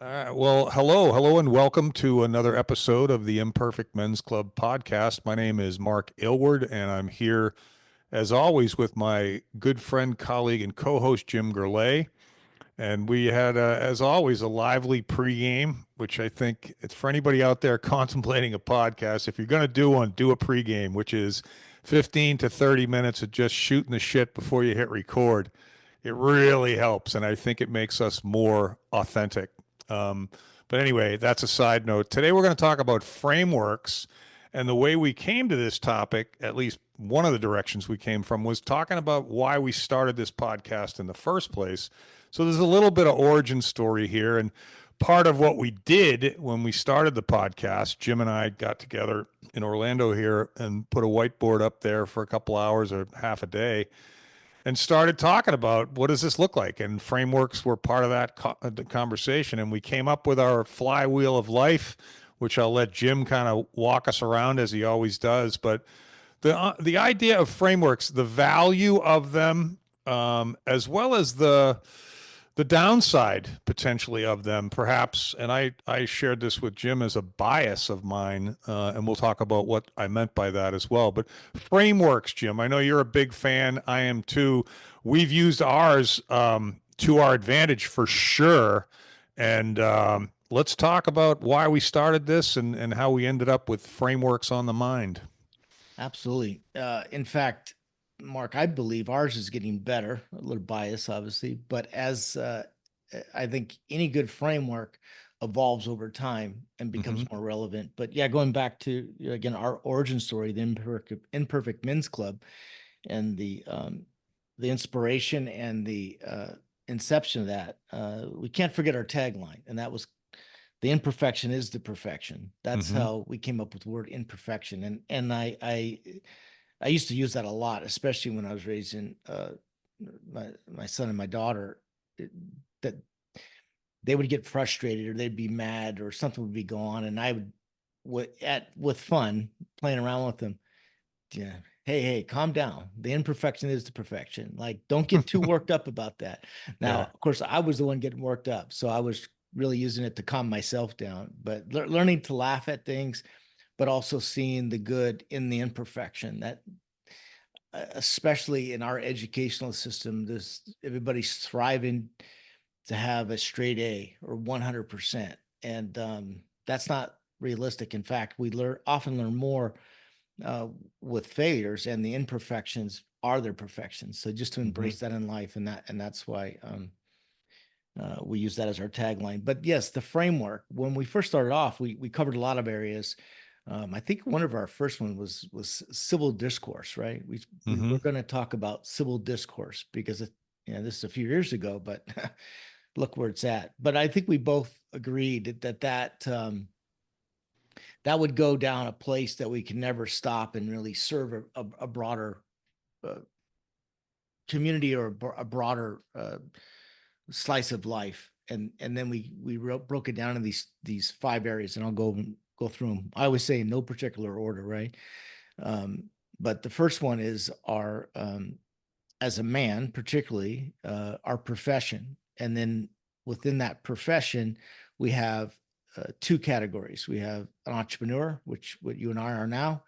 Well, hello, and welcome to another episode of the Imperfect Men's Club podcast. My name is Mark Ilward, and I'm here, as always, with my good friend, colleague, and co-host Jim Gurley. And we had, as always, a lively pregame, which I think it's for anybody out there contemplating a podcast. If you're going to do one, do a pregame, which is 15 to 30 minutes of just shooting the shit before you hit record. It really helps, and I think it makes us more authentic. Um, but anyway, that's a side note. Today we're going to talk about frameworks, and the way we came to this topic, at least one of the directions we came from, was talking about why we started this podcast in the first place. So there's a little bit of origin story here, and part of what we did when we started the podcast, Jim and I got together in Orlando here and put a whiteboard up there for a couple hours or half a day and started talking about what does this look like, and frameworks were part of that conversation, and we came up with our flywheel of life, which I'll let Jim kind of walk us around as he always does. But the idea of frameworks, the value of them, as well as the downside potentially of them, perhaps. And I shared this with Jim as a bias of mine, and we'll talk about what I meant by that as well. But frameworks, Jim, I know you're a big fan. I am too. We've used ours to our advantage for sure. And let's talk about why we started this and how we ended up with frameworks on the mind. Absolutely. In fact, Mark, I believe ours is getting better, a little bias, obviously, but as I think any good framework evolves over time and becomes Mm-hmm. more relevant. But yeah, going back to, again, our origin story, the Imperfect Men's Club, and the inspiration and the inception of that, we can't forget our tagline, and that was the imperfection is the perfection. That's Mm-hmm. how we came up with the word imperfection. And I used to use that a lot, especially when I was raising my son and my daughter. That they would get frustrated or they'd be mad or something would be going on, and I with fun playing around with them. Yeah, hey, calm down. The imperfection is the perfection. Like, don't get too worked up about that. Now, Yeah. of course, I was the one getting worked up, so I was really using it to calm myself down. But learning to laugh at things, but also seeing the good in the imperfection. That especially in our educational system, this everybody's thriving to have a straight A or 100%, and that's not realistic. In fact, we often learn more uh, with failures, and the imperfections are their perfections. So just to Mm-hmm. embrace that in life, and that's why we use that as our tagline. But yes, the framework. When we first started off, we covered a lot of areas. I think one of our first one was civil discourse, right? We Mm-hmm. were going to talk about civil discourse because this is a few years ago, but look where it's at. But I think we both agreed that would go down a place that we can never stop and really serve a broader uh, community or a broader slice of life. And then we broke it down in these five areas, and I'll go through them. I always say in no particular order, right? Um, but the first one is our as a man, particularly our profession, and then within that profession, we have two categories. We have an entrepreneur, which what you and I are now,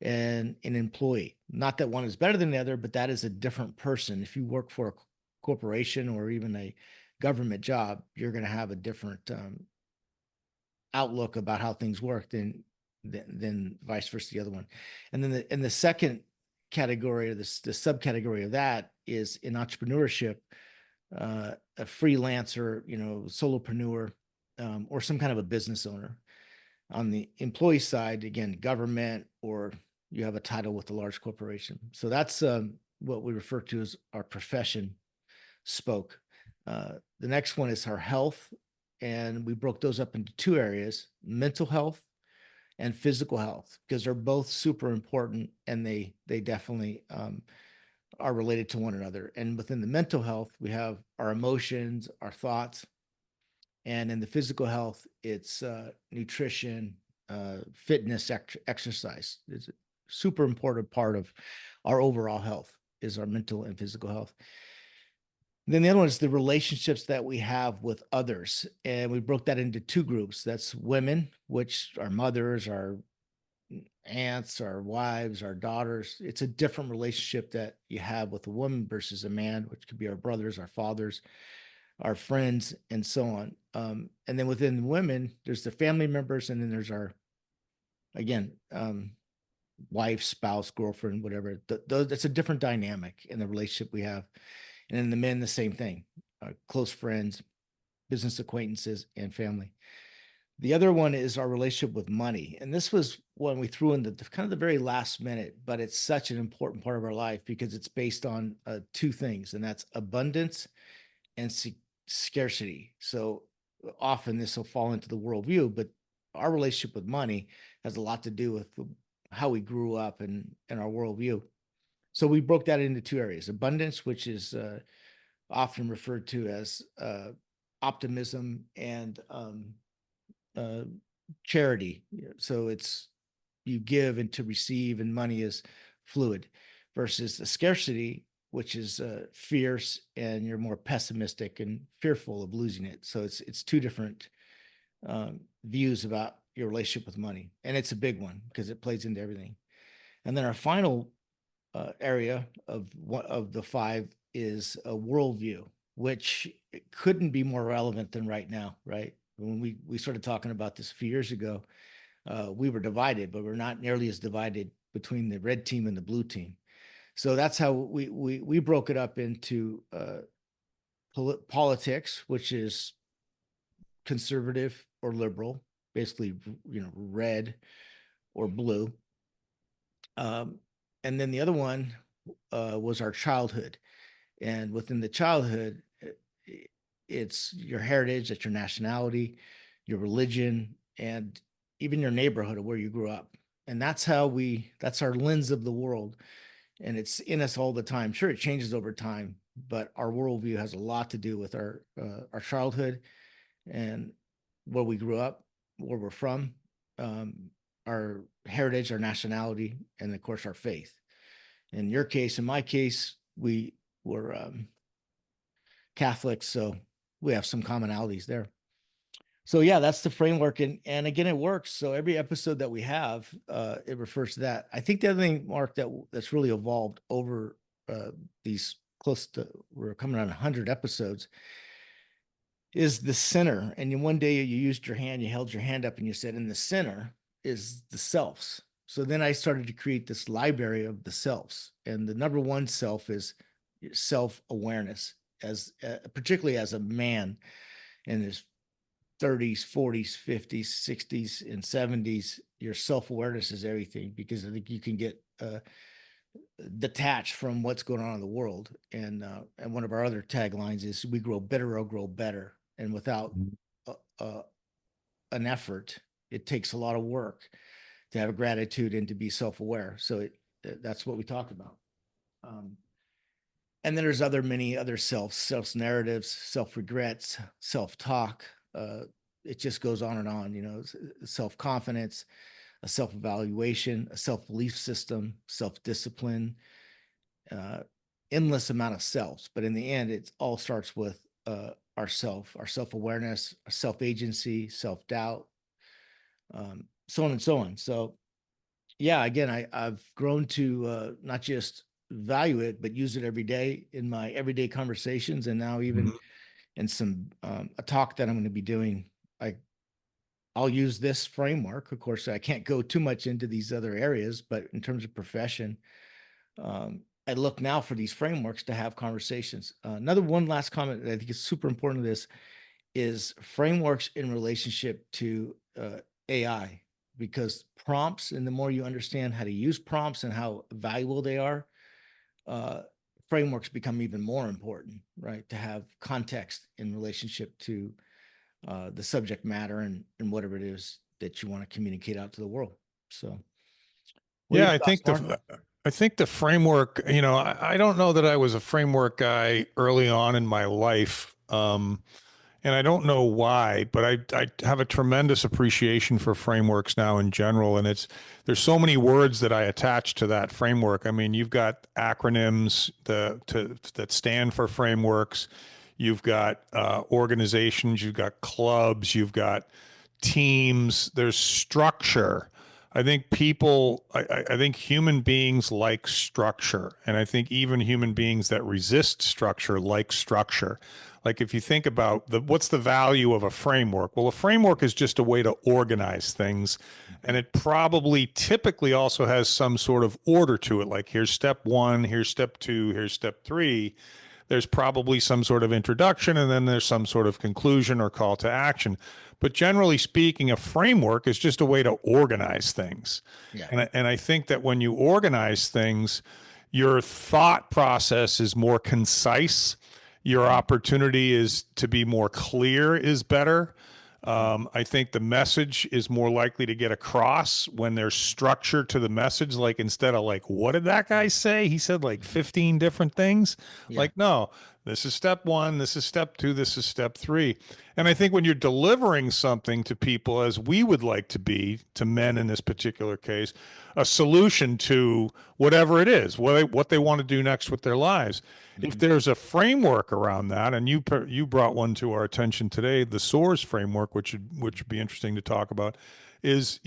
and an employee. Not that one is better than the other, but that is a different person. If you work for a corporation or even a government job, you're going to have a different outlook about how things work than vice versa the other one. And then the second category, or the subcategory of that, is in entrepreneurship, a freelancer, solopreneur, or some kind of a business owner. On the employee side, again, government, or you have a title with a large corporation. So that's what we refer to as our profession spoke. The next one is our health, and we broke those up into two areas: mental health and physical health, because they're both super important, and they definitely are related to one another. And within the mental health, we have our emotions, our thoughts, and in the physical health, it's nutrition, fitness, exercise. It's a super important part of our overall health, is our mental and physical health. Then the other one is the relationships that we have with others. And we broke that into two groups. That's women, which are mothers, our aunts, our wives, our daughters. It's a different relationship that you have with a woman versus a man, which could be our brothers, our fathers, our friends, and so on. And then within women, there's the family members, and then there's our, again, wife, spouse, girlfriend, whatever. That's a different dynamic in the relationship we have. And then the men, the same thing, close friends, business acquaintances, and family. The other one is our relationship with money. And this was one we threw in the kind of the very last minute, but it's such an important part of our life because it's based on two things, and that's abundance and scarcity. So often this will fall into the worldview, but our relationship with money has a lot to do with how we grew up and our worldview. So we broke that into two areas: abundance, which is often referred to as optimism, and uh, charity. So it's you give and to receive, and money is fluid, versus the scarcity, which is fierce, and you're more pessimistic and fearful of losing it. So it's two different views about your relationship with money, and it's a big one because it plays into everything. And then our final area of the five is a worldview, which couldn't be more relevant than right now, right? When we started talking about this a few years ago, we were divided, but we're not nearly as divided between the red team and the blue team. So that's how we broke it up into politics, which is conservative or liberal, basically, red or blue. And then the other one was our childhood, and within the childhood, it's your heritage, that's your nationality, your religion, and even your neighborhood of where you grew up. And that's that's our lens of the world. And it's in us all the time. Sure, it changes over time, but our worldview has a lot to do with our childhood and where we grew up, where we're from, our heritage, our nationality, and of course our faith. In your case, in my case, we were Catholics, so we have some commonalities there. So yeah, that's the framework, and again, it works. So every episode that we have, it refers to that. I think the other thing, Mark, that's really evolved over these close to we're coming on 100 episodes is the center. And one day you used your hand, you held your hand up, and you said, "In the center is the selves." So then I started to create this library of the selves, and the number one self is self-awareness, as particularly as a man in his 30s, 40s, 50s, 60s, and 70s. Your self-awareness is everything, because I think you can get detached from what's going on in the world. And one of our other taglines is "We grow bitter or grow better." And without an effort, it takes a lot of work to have a gratitude and to be self-aware. So that's what we talk about. And then there's many other self narratives, self regrets, self talk. It just goes on and on. Self confidence, a self evaluation, a self belief system, self discipline, endless amount of selves. But in the end, it all starts with our self awareness, our self agency, self doubt, so on and so on. So yeah, again, I've grown to not just value it, but use it every day in my everyday conversations, and now even in some a talk that I'm going to be doing. I'll use this framework. Of course, I can't go too much into these other areas, but in terms of profession, I look now for these frameworks to have conversations. One last comment that I think is super important to this is frameworks in relationship to AI, because prompts, and the more you understand how to use prompts and how valuable they are, frameworks become even more important, right? To have context in relationship to the subject matter and whatever it is that you want to communicate out to the world. So, what are Yeah, your thoughts, Mark? I think the framework, I don't know that I was a framework guy early on in my life. And I don't know why, but I have a tremendous appreciation for frameworks now in general. And there's so many words that I attach to that framework. I mean, you've got acronyms that stand for frameworks. You've got organizations, you've got clubs, you've got teams, there's structure. I think human beings like structure. And I think even human beings that resist structure like structure. Like if you think about what's the value of a framework? Well, a framework is just a way to organize things. And Mhm. it probably typically also has some sort of order to it. Like here's step one, here's step two, here's step three. There's probably some sort of introduction, and then there's some sort of conclusion or call to action. But generally speaking, a framework is just a way to organize things. Yeah. And I think that when you organize things, your thought process is more concise. Your Mhm. opportunity is to be more clear is better. Mhm. I think the message is more likely to get across when there's structure to the message. Like instead of like, what did that guy say? He said like Mhm. 15 different things. Yeah. Like, no, this is step one, this is step two, this is step three. And I think when you're delivering something to people, as we would like to be, to men in this particular case, a solution to whatever it is, what they want to do next with their lives. If Mhm. there's a framework around that, and you brought one to our attention today, the SOARS framework, which would be interesting to talk about, is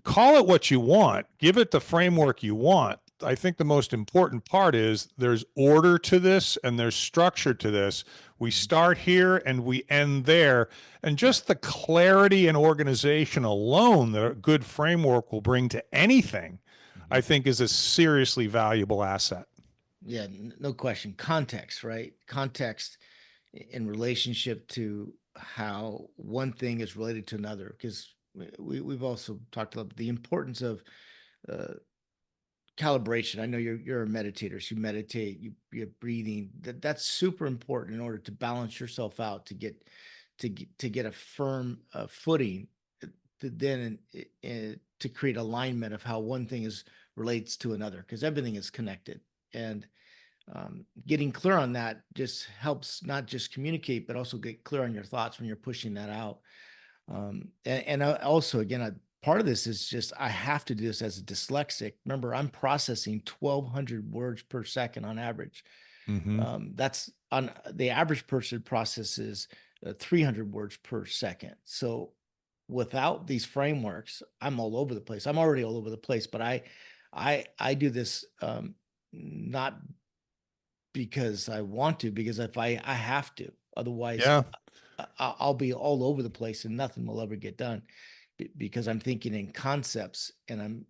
call it what you want, give it the framework you want. I think the most important part is there's order to this and there's structure to this. We Mhm. start here and we end there. And Yeah. just the clarity and organization alone that a good framework will bring to anything, I Mhm. think is a seriously valuable asset. Yeah, no question. Context, right? Context in relationship to how one thing is related to another. Because we've also talked about the importance of uh, calibration. I know you're a meditator, so you meditate, you're breathing. That's super important in order to balance yourself out to get a firm footing to then to create alignment of how one thing is relates to another because everything is connected and getting clear on that just helps not just communicate but also get clear on your thoughts when you're pushing that out and I also again part of this is just I have to do this as a dyslexic. Remember, I'm processing 1,200 words per second on average. Mm-hmm. That's on the average person processes 300 words per second. So without these frameworks, I'm all over the place. I'm already all over the place, but I do this not because I want to, because if I have to, otherwise Yeah. I'll be all over the place and nothing will ever get done because I'm thinking in concepts and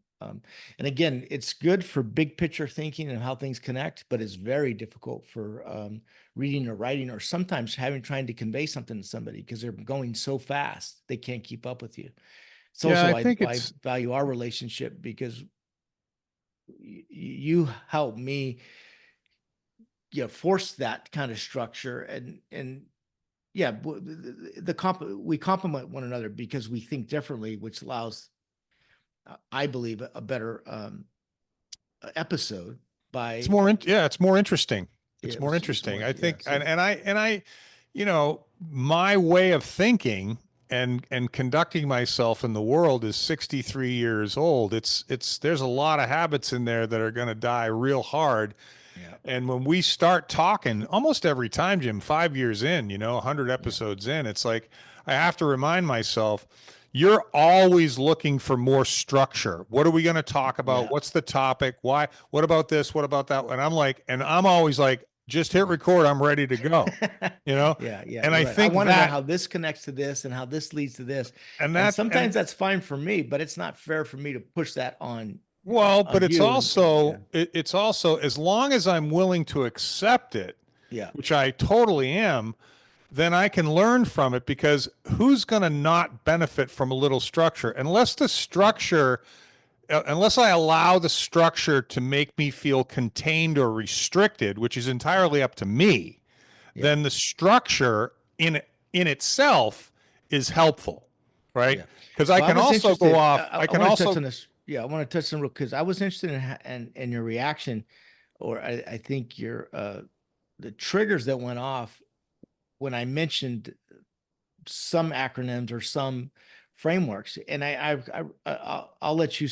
and again, it's good for big picture thinking and how things connect, but it's very difficult for reading or writing or sometimes having trying to convey something to somebody because they're going so fast they can't keep up with you. It's Yeah, also I why think I it's value our relationship because you help me force that kind of structure and yeah, we complement one another because we think differently, which allows, I believe, a better episode it's by more yeah, it's more interesting. It's more it's interesting. more I yeah. think So and I my way of thinking and conducting myself in the world is 63 years old. It's there's a lot of habits in there that are going to die real hard. yeah, And when we start talking, almost every time, Jim, 5 years in, 100 yeah, episodes in, it's like I have to remind myself, you're always looking for more structure. What are we going to talk about? yeah, What's the topic? Why? What about this? What about that? And I'm always like, just hit yeah. record. I'm ready to go, you know? Yeah, yeah, And you're I right. I think want to know that, how this connects to this and how this leads to this. and And that, and sometimes that's fine for me, but it's not fair for me to push that well, but on you. And yeah, it's also, as long as I'm willing to accept it, yeah, which I totally am, then I can learn from it because who's going to not benefit from a little structure unless I allow the structure to make me feel contained or restricted, which is yeah, entirely up to me, yeah, then the structure in itself is helpful, right? yeah. Because I Well, I can was also go interested. off. I I can want to touch also on this. Yeah, I want to touch on real because I was interested in your reaction, or I think your the triggers that went off when I mentioned some acronyms or some frameworks, and I'll let you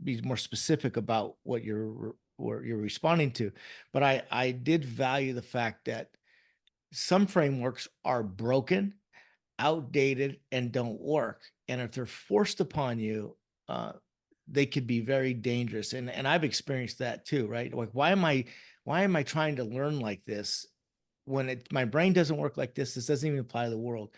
be more specific about what you're responding to, but I did value the fact that some frameworks are broken, outdated, and don't work, and if they're forced upon you, uh, they could be very dangerous, and I've experienced that too, right? Like, why am I trying to learn like this when my brain doesn't work like this? This doesn't even apply to the world.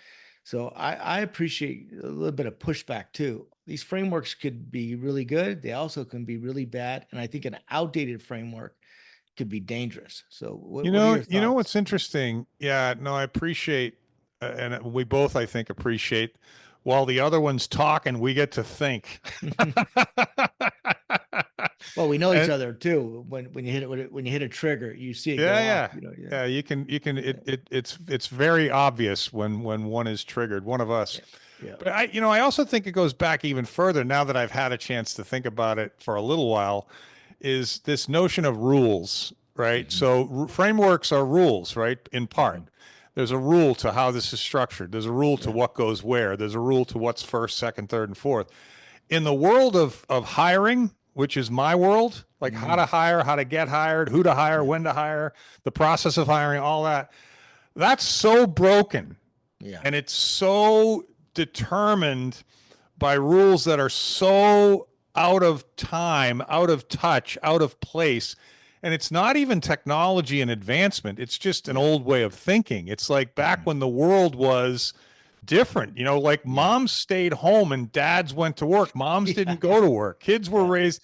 So I appreciate a little bit of pushback too. These frameworks could be really good. They also can be really bad. And I think an outdated framework could be dangerous. So what are your You know thoughts? what's interesting? Yeah, no, I appreciate, and we both, I think, appreciate. While the other one's talking, we get to think. Well, we know each And other too. When you hit it, when you hit a trigger, you see it go yeah, off. yeah, Yeah, yeah. It's very obvious when one is triggered. One of us. yeah, yeah. But I also think it goes back even further now that I've had a chance to think about it for a little while, is this notion of rules, right? Hmm. So frameworks are rules, right? In part. Hmm. There's a rule to how this is structured. There's a rule to Yeah, what goes where. There's a rule to what's first, second, third, and fourth. In the world of hiring, which is my world, like how hmm, to hire, how to get hired, who to hire, yeah, when to hire, the process of hiring, all that, that's so broken yeah, and it's so determined by rules that are so out of time, out of touch, out of place. And it's not even technology and advancement. It's just an yeah, old way of thinking. It's like back hmm, when the world was different. Like yeah, moms stayed home and dads went to work. Moms didn't yeah, go to work. Kids were yeah, raised,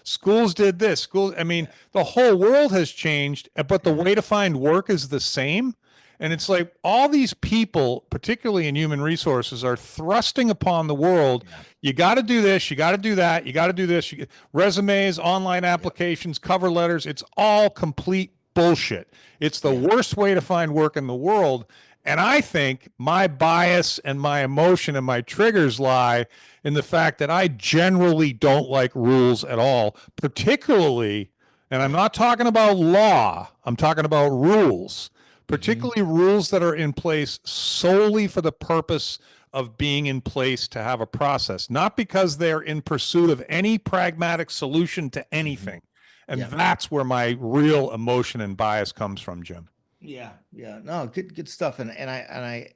schools did this. I mean, yeah, the whole world has changed, but the yeah, way to find work is the same. And yeah, it's like all these people, particularly in human resources, are thrusting upon the world. yeah, You got to do this. You got to do that. You got to do this. Resumes, online yeah, applications, cover letters. It's all complete bullshit. It's the yeah, worst way to find work in the world. And I think my bias and my emotion and my triggers lie in the fact that I generally don't like rules at all, particularly, and I'm yeah. not talking about law, I'm talking about rules, Hmm. particularly rules that are in place solely for the purpose of being in place to have a process, not because they're in pursuit of any pragmatic solution to Hmm. anything. And Yeah. that's where my real emotion and bias comes from, Jim. Yeah, yeah, no, good stuff, and I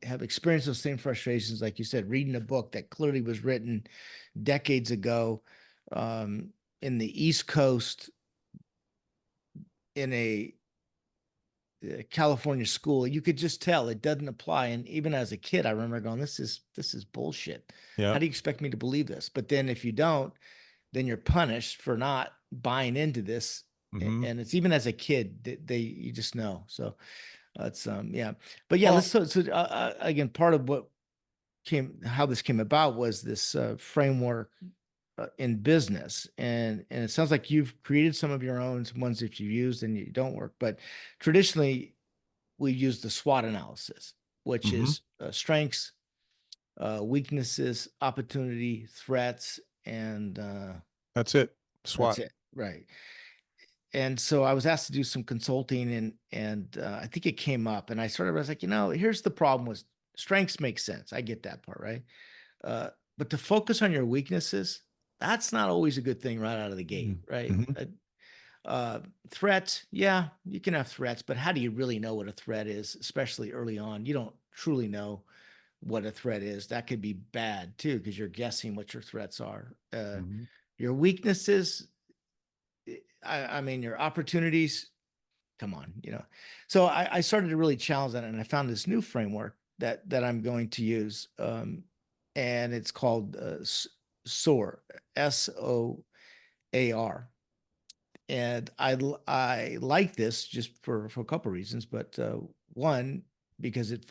have experienced those same frustrations, like you said, reading a book that clearly was written decades ago, um, in the East Coast, in a California school. You could just tell it doesn't apply, and even as a kid, I remember going, "This is bullshit. Yeah. How do you expect me to believe this?" But then if you don't, then you're punished for not buying into this, Hmm. and it's even as a kid, they you just know. So that's yeah, but yeah, let's Well, again, part of what how this came about was this framework in business, and it sounds like you've created some of your own, some ones that you used and you don't work, but traditionally we use the SWOT analysis, which hmm, is strengths, weaknesses, opportunity, threats, and that's it. that's SWAT. it, right? And so I was asked to do some consulting, and I think it came up, and I was like, here's the problem with strengths. Makes sense. I get that part, right? Uh, but to focus on your weaknesses, that's not always a good thing right out of the gate, right? Mm-hmm. Threats, yeah, you can have threats, but how do you really know what a threat is, especially early on? You don't truly know what a threat is. That could be bad too, because you're guessing what your threats are. Hmm. Your weaknesses, I mean, your opportunities, come on, So I started to really challenge that, and I found this new framework that I'm going to use, and it's called SOAR, SOAR, and I like this just for a couple of reasons, but one, because it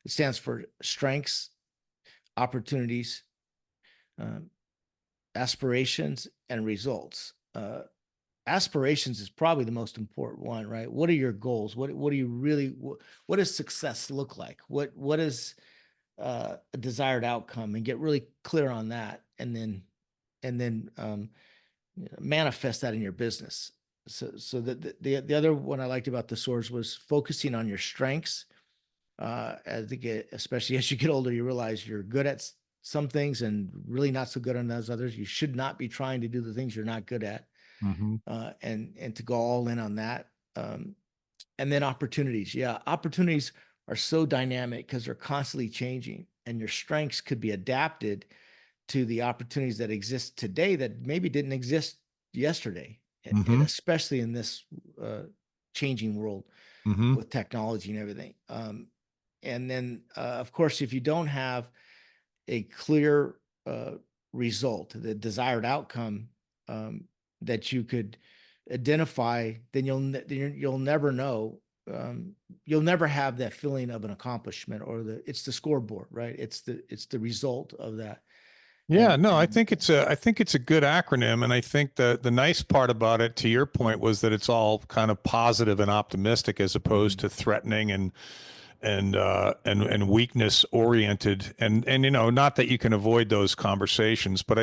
stands for strengths, opportunities, um, aspirations, and results. Aspirations is probably the most important one, right? What are your goals? What do you really what does success look like? What is a desired outcome, and get really clear on that, and then manifest that in your business. So the other one I liked about the swords was focusing on your strengths, I think especially as you get older, you realize you're good at some things and really not so good on those others. You should not be trying to do the things you're not good at, Mm-hmm. and to go all in on that. And then opportunities. Yeah, opportunities are so dynamic because they're constantly changing, and your strengths could be adapted to the opportunities that exist today that maybe didn't exist yesterday, and Mm-hmm. especially in this changing world Mm-hmm. with technology and everything. And then, of course, if you don't have a clear uh, result, the desired outcome, um, that you could identify, then you'll never know. You'll never have that feeling of an accomplishment, or it's the scoreboard, right? It's the result of that. Yeah, no, I think it's a good acronym, and I think the nice part about it, to your point, was that it's all kind of positive and optimistic as opposed Mhm. to threatening and weakness oriented. And not that you can avoid those conversations, but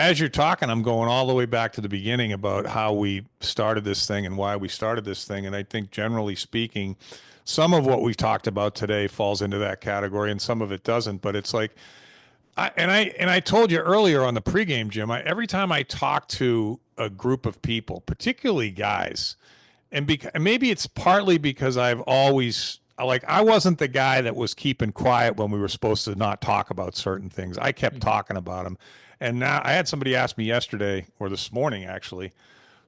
as you're talking, I'm going all the way back to the beginning about how we started this thing and why we started this thing. And I think generally speaking, some of what we've talked about today falls into that category, and some of it doesn't. But it's like I told you earlier on the pregame, Jim. Every time I talk to a group of people, particularly guys, and maybe it's partly because I've always like I wasn't the guy that was keeping quiet when we were supposed to not talk about certain things. I kept Mhm. talking about them, and now I had somebody ask me yesterday or this morning actually.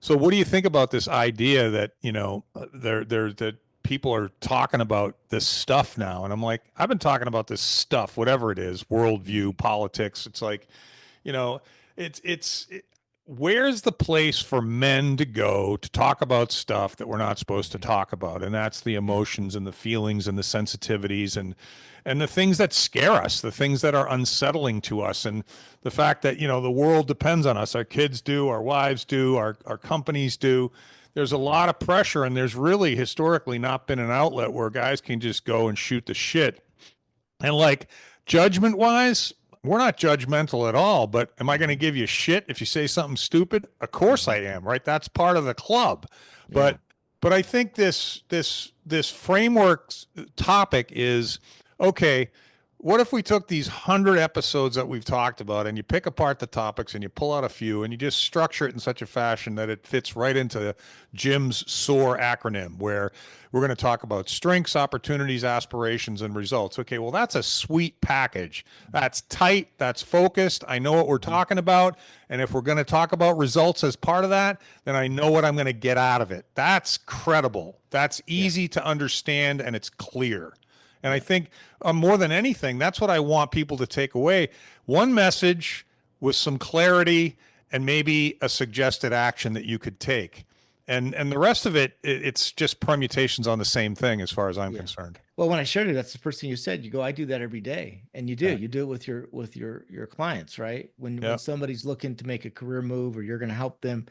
So, what do you think about this idea that that people are talking about this stuff now? And I'm like, I've been talking about this stuff, whatever it is, worldview, politics. It's like, you know, where's the place for men to go to talk about stuff that we're not supposed to Mhm. talk about? And that's the Yeah. emotions and the feelings and the sensitivities and the things that scare us, the things that are unsettling to us, and the fact that the world depends on us. Our kids do, our wives do, our companies do. There's a Mhm. lot of pressure, and there's really historically not been an outlet where guys can just go and shoot the shit. And like judgment wise, we're not judgmental at all. But am I going to Mhm. give you shit if you say something stupid? Of course I Mhm. am, right? That's part of the club. Yeah. But I think this framework topic is okay. What if we took these 100 episodes that we've talked about and you pick apart the topics and you pull out a few and you just structure it in such a fashion that it fits right into Jim's SOAR acronym, where we're going to talk about strengths, opportunities, aspirations, and results. Okay, well, that's a sweet package. That's tight, that's focused. I know what we're Mhm. talking about. And if we're going to talk about results as part of that, then I know what I'm going to get out of it. That's credible. That's Yeah. easy to understand and it's clear. And I Yeah. think more than anything, that's what I want people to take away. One message with some clarity and maybe a suggested action that you could take. And the rest of it's just permutations on the same thing as far as I'm Yeah. concerned. Well, when I shared it, that's the first thing you said. You go, I do that every day. And you do. Yeah. You do it with your clients, right? When Yeah. somebody's looking to make a career move, or you're going to help them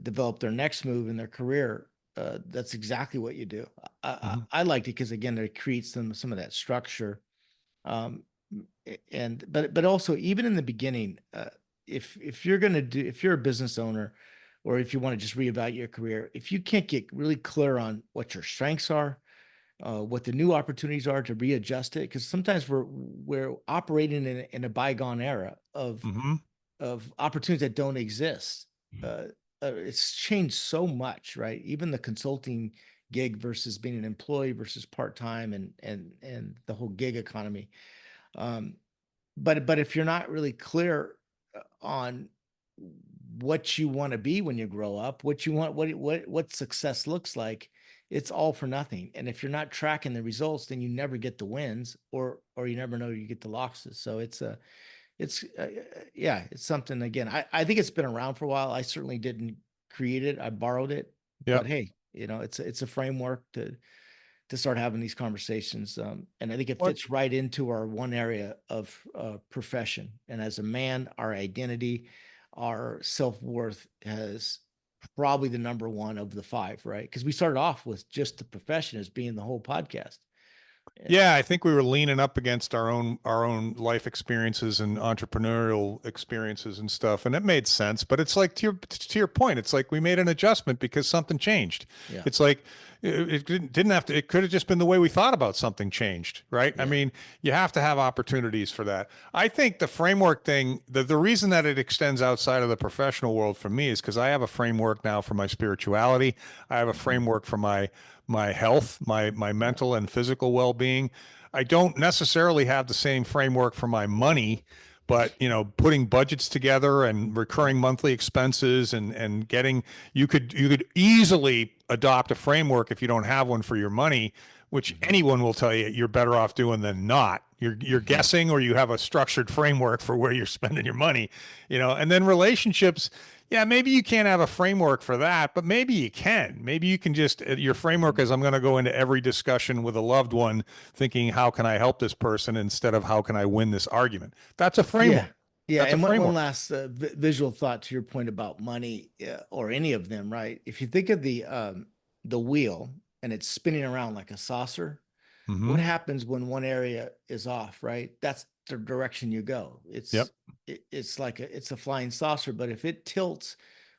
develop their next move in their career, that's exactly what you do. Hmm. I liked it because, again, it creates some of that structure. Um, and but also, even in the beginning, if you're going to do, if you're a business owner, or if you want to just reevaluate your career, if you can't get really clear on what your strengths are, what the new opportunities are to readjust it, because sometimes we're operating in a bygone era Hmm. of opportunities that don't exist. Uh, it's changed so much, right? Even the consulting gig versus being an employee versus part time, and the whole gig economy. Um, but if you're not really clear on what you want to be when you grow up, what you want, what success looks like, it's all for nothing. And if you're not tracking the results, then you never get the wins, or you never know you get the losses. So yeah, it's something. Again, I think it's been around for a while. I certainly didn't create it. I borrowed it, Yeah. but hey, it's a framework to start having these conversations. And I think it What? fits right into our one area of profession. And as a man, our identity, our self worth has probably the number one of the five, right? Because we started off with just the profession as being the whole podcast. Yeah. Yeah, I think we were leaning up against our own life experiences and entrepreneurial experiences and stuff, and it made sense. But it's like to your point, it's like we made an adjustment because something changed. Yeah. It's like it didn't have to, it could have just been the way we thought about something changed, right? I Yeah. mean, you have to have opportunities for that. I think the framework thing, the reason that it extends outside of the professional world for me is because I have a framework now for my spirituality. I have a Mhm. framework for my health, my Yeah. mental and physical well-being. I don't necessarily have the same framework for my money, but putting budgets together and Yeah. recurring monthly expenses and getting, you could easily adopt a framework if you don't have one for your money, which Mhm. anyone will tell you you're better off doing than not. You're Mhm. guessing, or you have a structured framework for where you're spending your money, and then relationships. Yeah, maybe you can't have a framework for that, but maybe you can. Maybe you can just, your framework is, I'm going to go into every discussion with a loved one thinking, how can I help this person instead of how can I win this argument? That's a framework. Yeah. Yeah. That's a And one framework. last visual thought to your point about money, or any of them, right? If you think of the wheel and it's spinning around like a saucer, Hmm. what happens when one area is off, right? That's the direction you go. Yep. It's like it's a flying saucer, but if it tilts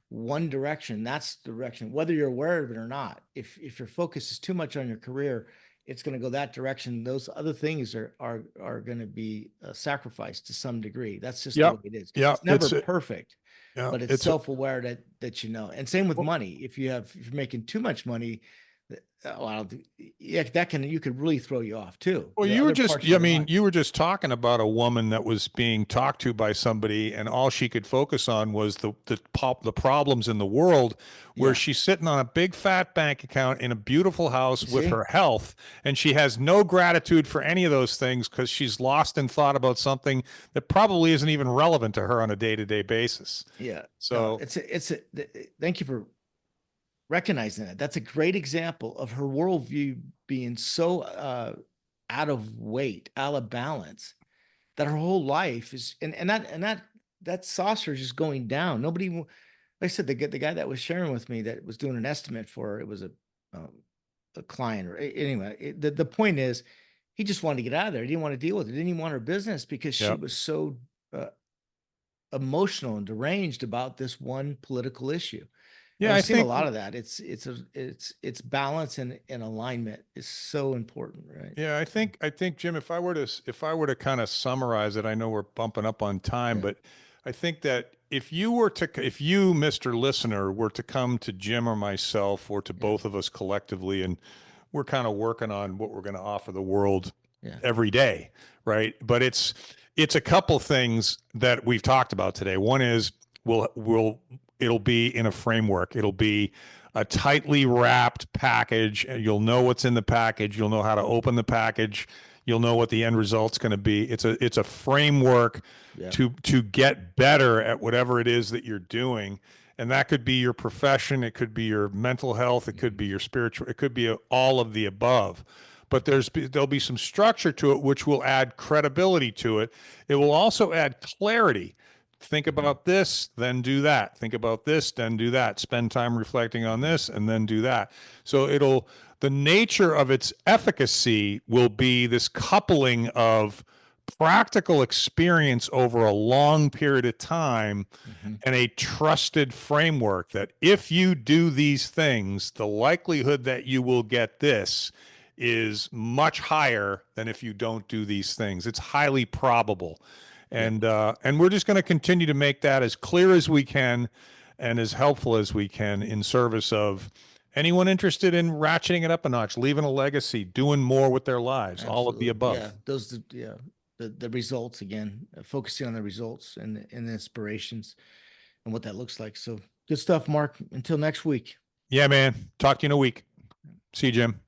one direction, that's the direction, whether you're aware of it or not. If your focus is too much on your career, it's going to go that direction. Those other things are going to be sacrificed to some degree. That's just the way Yep. it is. Yeah. It's never perfect, Yeah. but it's It's self-aware that you know. And same with well, money. If you're making too much money, well, yeah, that can you could really throw you off too. Well, The you were other just, parts of I your mean, life. you were just talking about a woman that was being talked to by somebody, and all she could focus on was the problems in the world, where Yeah, she's sitting on a big fat bank account in a beautiful you house with see. her health, and she has no gratitude for any of those things because she's lost in thought about something that probably isn't even relevant to her on a day-to-day basis. Yeah, no, So, thank you for recognizing that. That's a great example of her worldview being so out of weight, out of balance, that her whole life is, and that saucer is just going down. Like I said, the guy that was sharing with me that was doing an estimate for her, it was um, a client, or anyway. The point is, he just wanted to get out of there. He didn't want to deal with it. He didn't even want her business because she yeah. was so uh, emotional and deranged about this one political issue. And Yeah, we've I seen a think lot of that. It's balance and alignment is so important, right? Yeah, I think Jim, if I were to kind of summarize it, I know we're bumping up on time, Yeah, but I think that if you, Mr. Listener, were to come to Jim or myself or to yeah, both of us collectively, and we're kind of working on what we're going to offer the world yeah. every day, right? But it's a couple things that we've talked about today. One is it'll be in a framework. It'll be a tightly wrapped package. And you'll know what's in the package. You'll know how to open the package. You'll know what the end result's going to be. It's a framework Yeah. to get better at whatever it is that you're doing. And that could be your profession, it could be your mental health, it could Mhm. be your spiritual, it could be all of the above. But there'll be some structure to it, which will add credibility to it. It will also add clarity. Think Mhm. about this, then do that. Think about this, then do that. Spend time reflecting on Mhm. this, and then do that. So the nature of its efficacy will be this coupling of practical experience over a long period of time Mhm. and a trusted framework that if you do these things, the likelihood that you will get this is much higher than if you don't do these things. It's highly probable. Yeah. And we're just going to continue to make that as clear as we can and as helpful as we can in service of anyone interested in ratcheting it up a notch, leaving a legacy, doing more with their lives, all of the Absolutely. Yeah. above. Yeah. The results again, focusing on the results and the inspirations and what that looks like. So good stuff, Mark. Until next week. Yeah, man. Talk to you in a week. See you, Jim.